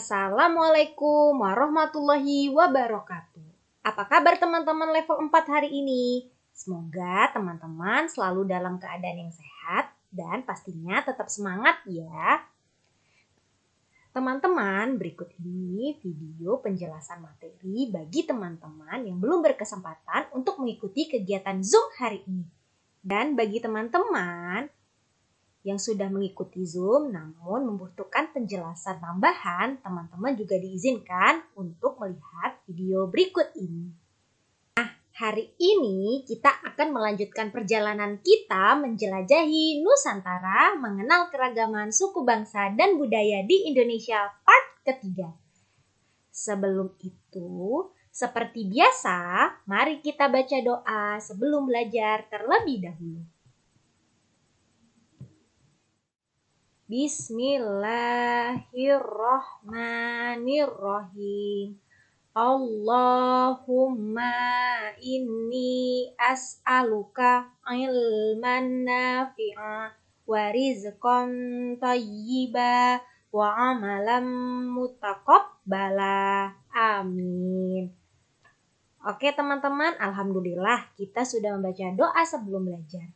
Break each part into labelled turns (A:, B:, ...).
A: Assalamualaikum warahmatullahi wabarakatuh. Apa kabar teman-teman level 4 hari ini? Semoga teman-teman selalu dalam keadaan yang sehat dan pastinya tetap semangat ya. Teman-teman, berikut ini video penjelasan materi bagi teman-teman yang belum berkesempatan untuk mengikuti kegiatan Zoom hari ini. Dan bagi teman-teman yang sudah mengikuti Zoom namun membutuhkan penjelasan tambahan, teman-teman juga diizinkan untuk melihat video berikut ini. Nah, hari ini kita akan melanjutkan perjalanan kita menjelajahi Nusantara, mengenal keragaman suku bangsa dan budaya di Indonesia part ketiga. Sebelum itu, seperti biasa, mari kita baca doa sebelum belajar terlebih dahulu. Bismillahirrahmanirrahim. Allahumma inni as'aluka ilman nafi'a wa rizqan thayyiba wa amalan mutaqabbala. Amin. Oke teman-teman, alhamdulillah kita sudah membaca doa sebelum belajar.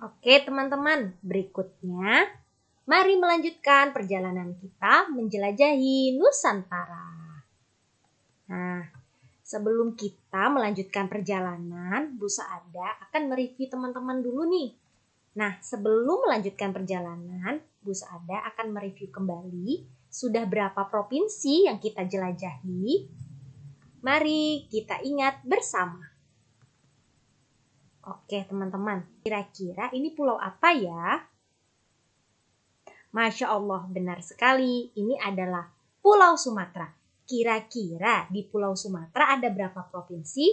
A: Oke teman-teman, berikutnya mari melanjutkan perjalanan kita menjelajahi Nusantara. Nah, sebelum kita melanjutkan perjalanan, Bu Saada akan mereview teman-teman dulu nih. Nah, sebelum melanjutkan perjalanan, Bu Saada akan mereview kembali sudah berapa provinsi yang kita jelajahi. Mari kita ingat bersama. Oke teman-teman, kira-kira ini pulau apa ya? Masya Allah, benar sekali. Ini adalah Pulau Sumatera. Kira-kira di Pulau Sumatera ada berapa provinsi?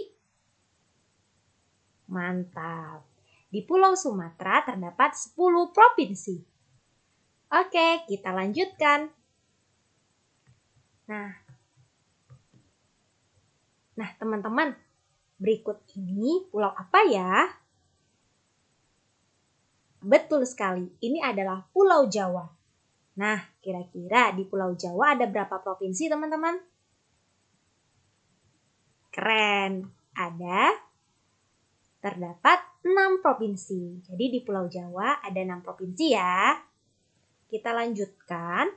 A: Mantap. Di Pulau Sumatera terdapat 10 provinsi. Oke, kita lanjutkan. Nah teman-teman, berikut ini pulau apa ya? Betul sekali, ini adalah Pulau Jawa. Nah, kira-kira di Pulau Jawa ada berapa provinsi teman-teman? Keren, terdapat 6 provinsi. Jadi di Pulau Jawa ada 6 provinsi ya. Kita lanjutkan.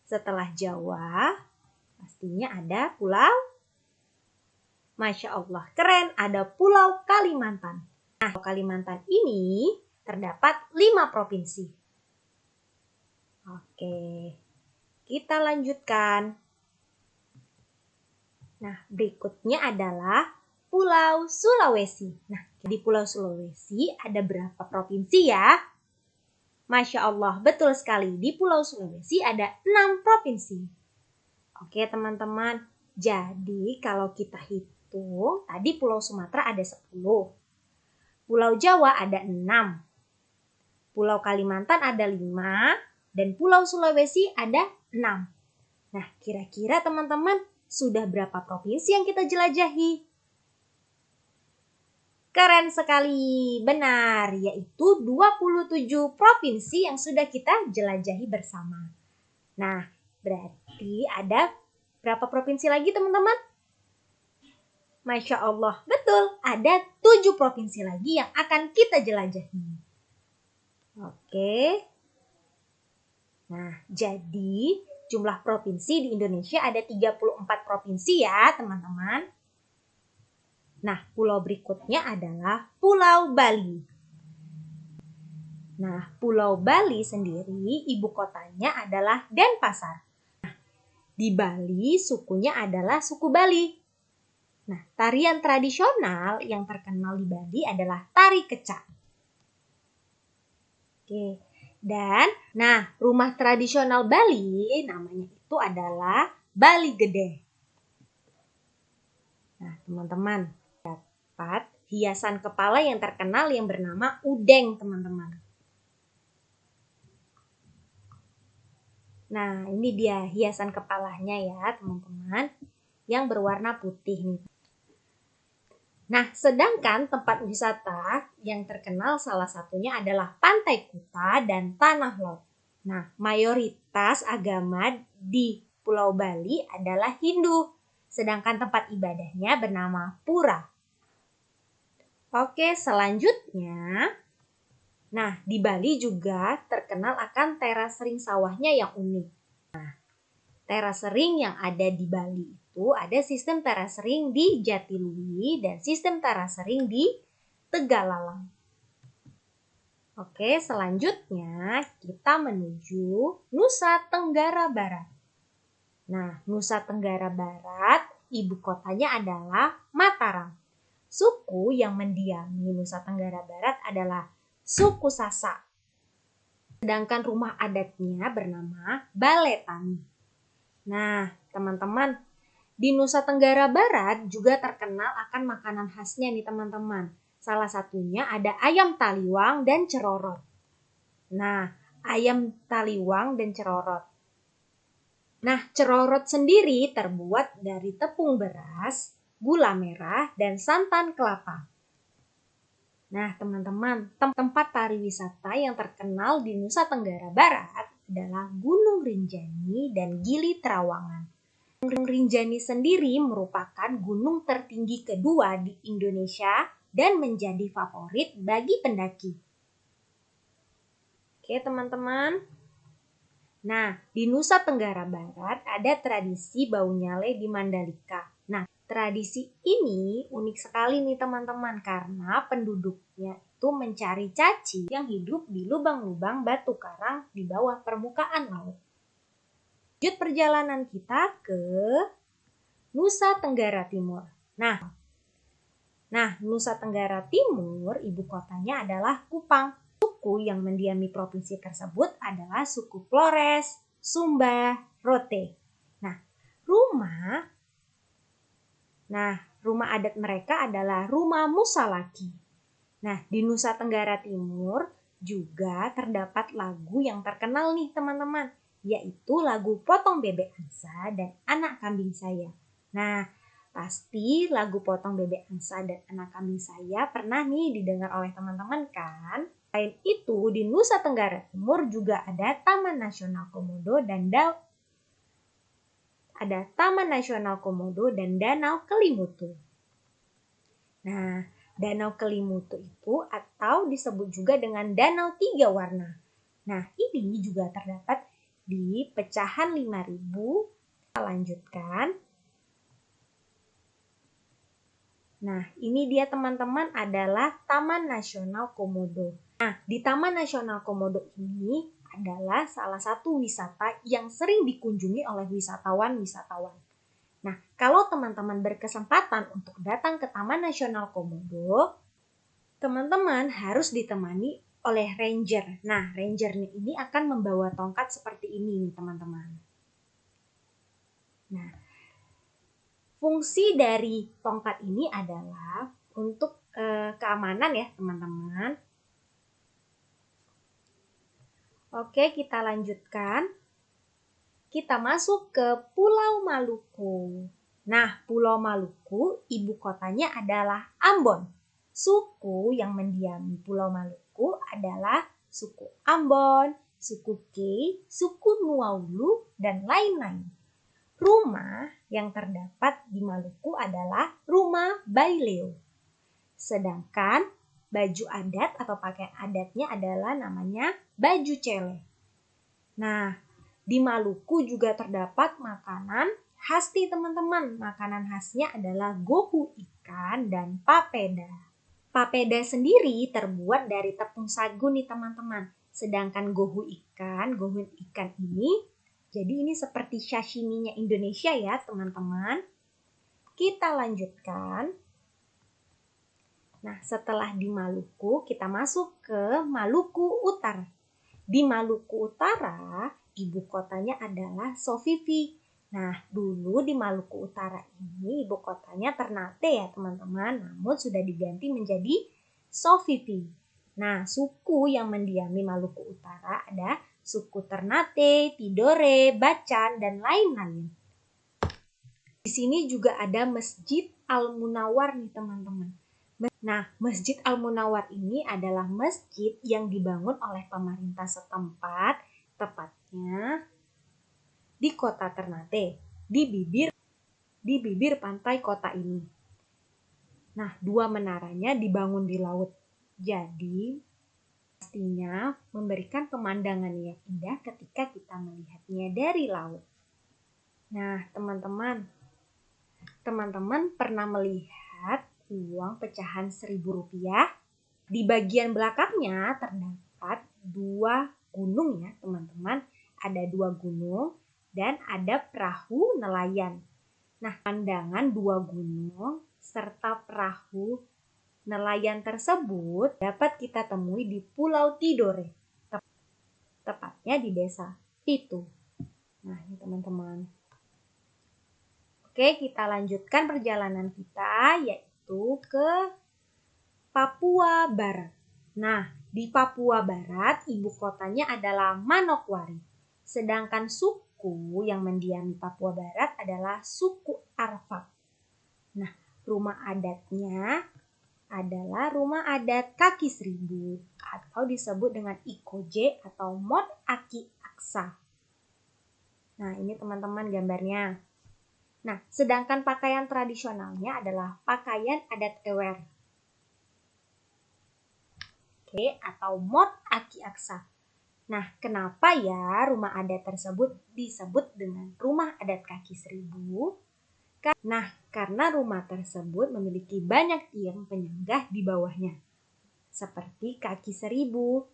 A: Setelah Jawa, pastinya ada Pulau. Masya Allah, keren, ada Pulau Kalimantan. Nah, Kalimantan ini terdapat 5 provinsi. Oke, kita lanjutkan. Nah, berikutnya adalah Pulau Sulawesi. Nah, di Pulau Sulawesi ada berapa provinsi ya? Masya Allah, betul sekali. Di Pulau Sulawesi ada 6 provinsi. Oke teman-teman, jadi kalau kita hitung, tadi Pulau Sumatera ada 10. Pulau Jawa ada 6. Pulau Kalimantan ada 5. Dan Pulau Sulawesi ada 6. Nah, kira-kira teman-teman sudah berapa provinsi yang kita jelajahi? Keren sekali, benar, yaitu 27 provinsi yang sudah kita jelajahi bersama. Nah, berarti ada berapa provinsi lagi teman-teman? Masya Allah, betul, ada 7 provinsi lagi yang akan kita jelajahi. Oke. Nah, jadi jumlah provinsi di Indonesia ada 34 provinsi ya teman-teman. Nah, pulau berikutnya adalah Pulau Bali. Nah, Pulau Bali sendiri ibu kotanya adalah Denpasar. Nah, di Bali sukunya adalah suku Bali. Nah, tarian tradisional yang terkenal di Bali adalah tari kecak. Oke, dan rumah tradisional Bali namanya itu adalah Bali Gede. Nah, teman-teman, dapat hiasan kepala yang terkenal yang bernama udeng, teman-teman. Nah, ini dia hiasan kepalanya ya, teman-teman, yang berwarna putih nih. Nah, sedangkan tempat wisata yang terkenal salah satunya adalah Pantai Kuta dan Tanah Lot. Nah, mayoritas agama di Pulau Bali adalah Hindu, sedangkan tempat ibadahnya bernama Pura. Oke, selanjutnya, nah di Bali juga terkenal akan terasering sawahnya yang unik. Nah, terasering yang ada di Bali itu ada sistem terasering di Jatiluwi dan sistem terasering di Tegalalang. Oke, selanjutnya kita menuju Nusa Tenggara Barat. Nah, Nusa Tenggara Barat, ibu kotanya adalah Mataram. Suku yang mendiami Nusa Tenggara Barat adalah suku Sasak. Sedangkan rumah adatnya bernama Baletani. Nah, teman-teman, di Nusa Tenggara Barat juga terkenal akan makanan khasnya nih teman-teman. Salah satunya ada ayam taliwang dan cerorot. Nah, ayam taliwang dan cerorot. Nah, cerorot sendiri terbuat dari tepung beras, gula merah, dan santan kelapa. Nah, teman-teman, tempat pariwisata yang terkenal di Nusa Tenggara Barat adalah Gunung Rinjani dan Gili Trawangan. Gunung Rinjani sendiri merupakan gunung tertinggi kedua di Indonesia dan menjadi favorit bagi pendaki. Oke, teman-teman. Nah, di Nusa Tenggara Barat ada tradisi bau nyale di Mandalika. Nah, tradisi ini unik sekali nih teman-teman karena penduduknya itu mencari cacing yang hidup di lubang-lubang batu karang di bawah permukaan laut. Lanjut perjalanan kita ke Nusa Tenggara Timur. Nah, Nusa Tenggara Timur, ibu kotanya adalah Kupang. Suku yang mendiami provinsi tersebut adalah suku Flores, Sumba, Rote. Rumah adat mereka adalah rumah Musalaki. Nah, di Nusa Tenggara Timur juga terdapat lagu yang terkenal nih teman-teman, yaitu lagu Potong Bebek Angsa dan Anak Kambing Saya. Nah, pasti lagu Potong Bebek Angsa dan Anak Kambing Saya pernah nih didengar oleh teman-teman kan? Selain itu, di Nusa Tenggara Timur juga ada Taman Nasional Komodo dan Danau Kelimutu. Nah, Danau Kelimutu itu atau disebut juga dengan Danau Tiga Warna. Nah, ini juga terdapat di pecahan 5.000. Kita lanjutkan. Nah, ini dia teman-teman adalah Taman Nasional Komodo. Nah, di Taman Nasional Komodo ini adalah salah satu wisata yang sering dikunjungi oleh wisatawan-wisatawan. Nah, kalau teman-teman berkesempatan untuk datang ke Taman Nasional Komodo, teman-teman harus ditemani oleh ranger. Nah, rangernya ini akan membawa tongkat seperti ini nih, teman-teman. Nah, fungsi dari tongkat ini adalah untuk keamanan ya, teman-teman. Oke, kita lanjutkan. Kita masuk ke Pulau Maluku. Nah, Pulau Maluku, ibu kotanya adalah Ambon. Suku yang mendiami Pulau Maluku adalah suku Ambon, suku Kei, suku Nuaulu, dan lain-lain. Rumah yang terdapat di Maluku adalah rumah Baileo. Sedangkan baju adat atau pakaian adatnya adalah namanya baju cele. Nah, di Maluku juga terdapat makanan khas nih teman-teman. Makanan khasnya adalah gohu ikan dan papeda. Papeda sendiri terbuat dari tepung sagu nih teman-teman. Sedangkan gohu ikan ini, jadi ini seperti sashiminya Indonesia ya teman-teman. Kita lanjutkan. Nah, setelah di Maluku, kita masuk ke Maluku Utara. Di Maluku Utara, ibu kotanya adalah Sovivi. Nah, dulu di Maluku Utara ini ibu kotanya Ternate ya teman-teman, namun sudah diganti menjadi Sovivi. Nah, suku yang mendiami Maluku Utara ada suku Ternate, Tidore, Bacan, dan lain-lain. Di sini juga ada Masjid Al-Munawwar nih teman-teman. Nah, Masjid Al-Munawwar ini adalah masjid yang dibangun oleh pemerintah setempat tepatnya di kota Ternate, di bibir pantai kota ini. Nah, 2 menaranya dibangun di laut. Jadi, pastinya memberikan pemandangan yang indah ketika kita melihatnya dari laut. Nah, teman-teman pernah melihat uang pecahan Rp1.000? Di bagian belakangnya terdapat 2 gunung ya, teman-teman. Ada 2 gunung dan ada perahu nelayan. Nah, pandangan 2 gunung serta perahu nelayan tersebut dapat kita temui di Pulau Tidore, tepatnya di desa Pitu. Nah, ini teman-teman. Oke, kita lanjutkan perjalanan kita yaitu ke Papua Barat. Nah, di Papua Barat ibu kotanya adalah Manokwari. Sedangkan suku yang mendiami Papua Barat adalah suku Arfak. Nah, rumah adatnya adalah rumah adat kaki seribu atau disebut dengan Ikoje atau Mod Aki Aksa. Nah, ini teman-teman gambarnya. Nah, sedangkan pakaian tradisionalnya adalah pakaian adat Ewer. Oke, atau Mod Aki Aksa. Nah, kenapa ya rumah adat tersebut disebut dengan rumah adat kaki seribu? Nah, karena rumah tersebut memiliki banyak tiang penyanggah di bawahnya, seperti kaki seribu.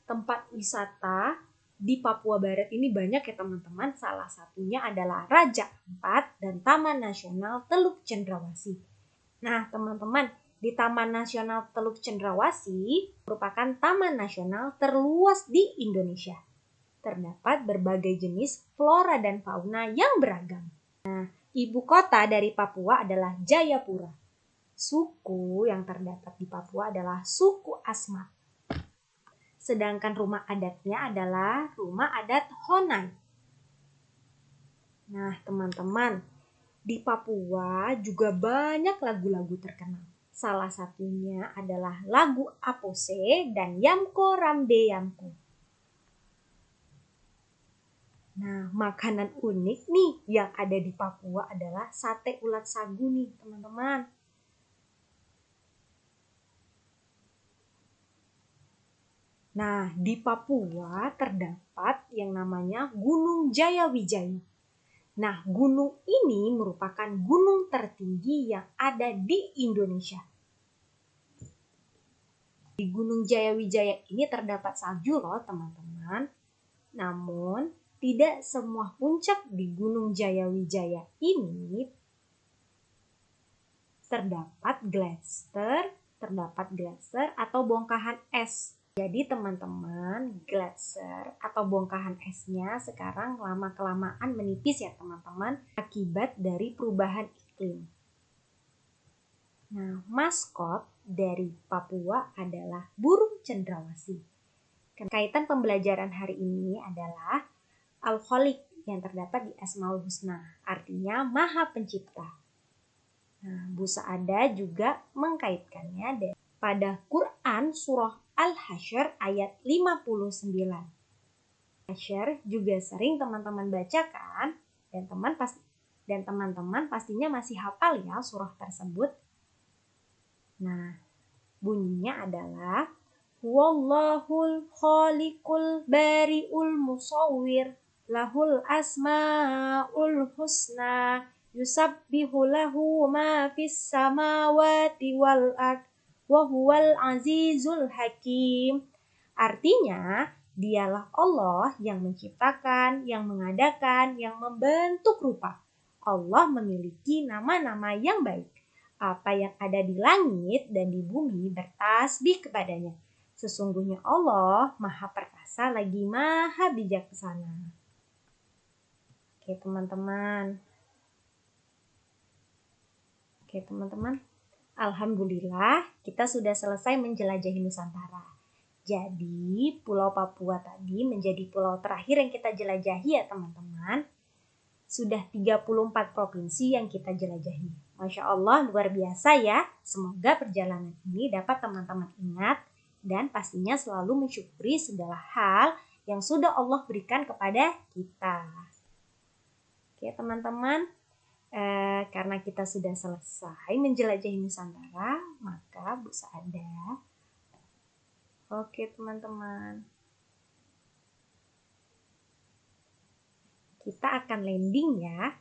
A: Tempat wisata di Papua Barat ini banyak ya teman-teman. Salah satunya adalah Raja Ampat dan Taman Nasional Teluk Cendrawasih. Nah, teman-teman, di Taman Nasional Teluk Cendrawasih merupakan taman nasional terluas di Indonesia. Terdapat berbagai jenis flora dan fauna yang beragam. Nah, ibu kota dari Papua adalah Jayapura. Suku yang terdapat di Papua adalah suku Asmat. Sedangkan rumah adatnya adalah rumah adat Honai. Nah, teman-teman, di Papua juga banyak lagu-lagu terkenal. Salah satunya adalah lagu Apose dan Yamko Ramde Yamko. Nah, makanan unik nih yang ada di Papua adalah sate ulat sagu nih, teman-teman. Nah, di Papua terdapat yang namanya Gunung Jayawijaya. Nah, gunung ini merupakan gunung tertinggi yang ada di Indonesia. Di Gunung Jayawijaya ini terdapat salju loh, teman-teman. Namun, tidak semua puncak di Gunung Jayawijaya ini terdapat gletser atau bongkahan es. Jadi teman-teman, gletser atau bongkahan esnya sekarang lama-kelamaan menipis ya teman-teman akibat dari perubahan iklim. Nah, maskot dari Papua adalah burung cendrawasih. Kaitan pembelajaran hari ini adalah Al-Khaliq yang terdapat di Asmaul Husna, artinya Maha Pencipta. Nah, Bu Saada juga mengkaitkannya pada Quran surah Al-Hasyr ayat 59. Hasyr juga sering teman-teman bacakan dan teman-teman pastinya masih hafal ya surah tersebut. Nah, bunyinya adalah Wallahul khaliqul bari'ul musawwir lahul asma'ul husna yusabbihu lahu ma fis samawati wal ard wa huwal azizul hakim. Artinya, dialah Allah yang menciptakan, yang mengadakan, yang membentuk rupa. Allah memiliki nama-nama yang baik. Apa yang ada di langit dan di bumi bertasbih kepadanya. Sesungguhnya Allah Maha Perkasa lagi Maha Bijaksana. Oke teman-teman. Alhamdulillah kita sudah selesai menjelajahi Nusantara. Jadi Pulau Papua tadi menjadi pulau terakhir yang kita jelajahi ya teman-teman. Sudah 34 provinsi yang kita jelajahi. Masya Allah luar biasa ya. Semoga perjalanan ini dapat teman-teman ingat Dan pastinya selalu mensyukuri segala hal yang sudah Allah berikan kepada kita. Oke teman-teman, karena kita sudah selesai menjelajahi Nusantara, maka Bu Saada. Oke teman-teman, kita akan landing ya.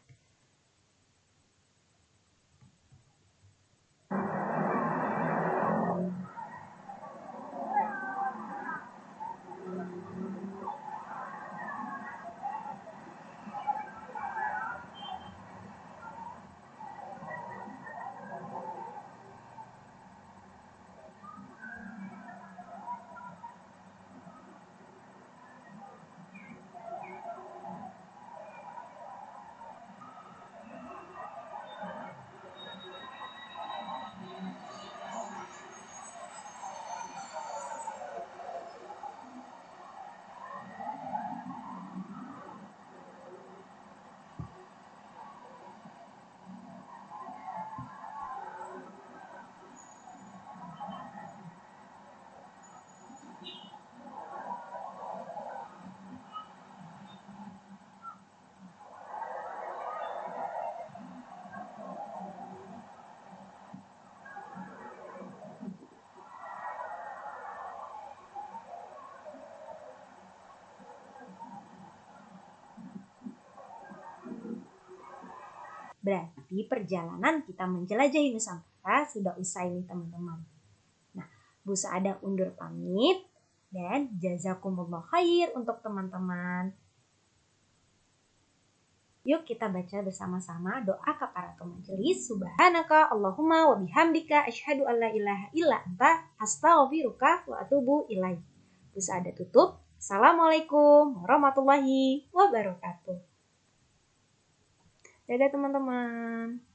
A: Berarti perjalanan kita menjelajahi Nusantara sudah usai nih teman-teman. Nah, Bu Saada undur pamit dan jazakumullah khair untuk teman-teman. Yuk kita baca bersama-sama doa kafaratul majelis. Subhanaka Allahumma wa bihamdika asyhadu an la ilaha illa anta astaghfiruka wa atubu ilaik. Bu Saada tutup. Assalamualaikum warahmatullahi wabarakatuh. Dadah teman-teman.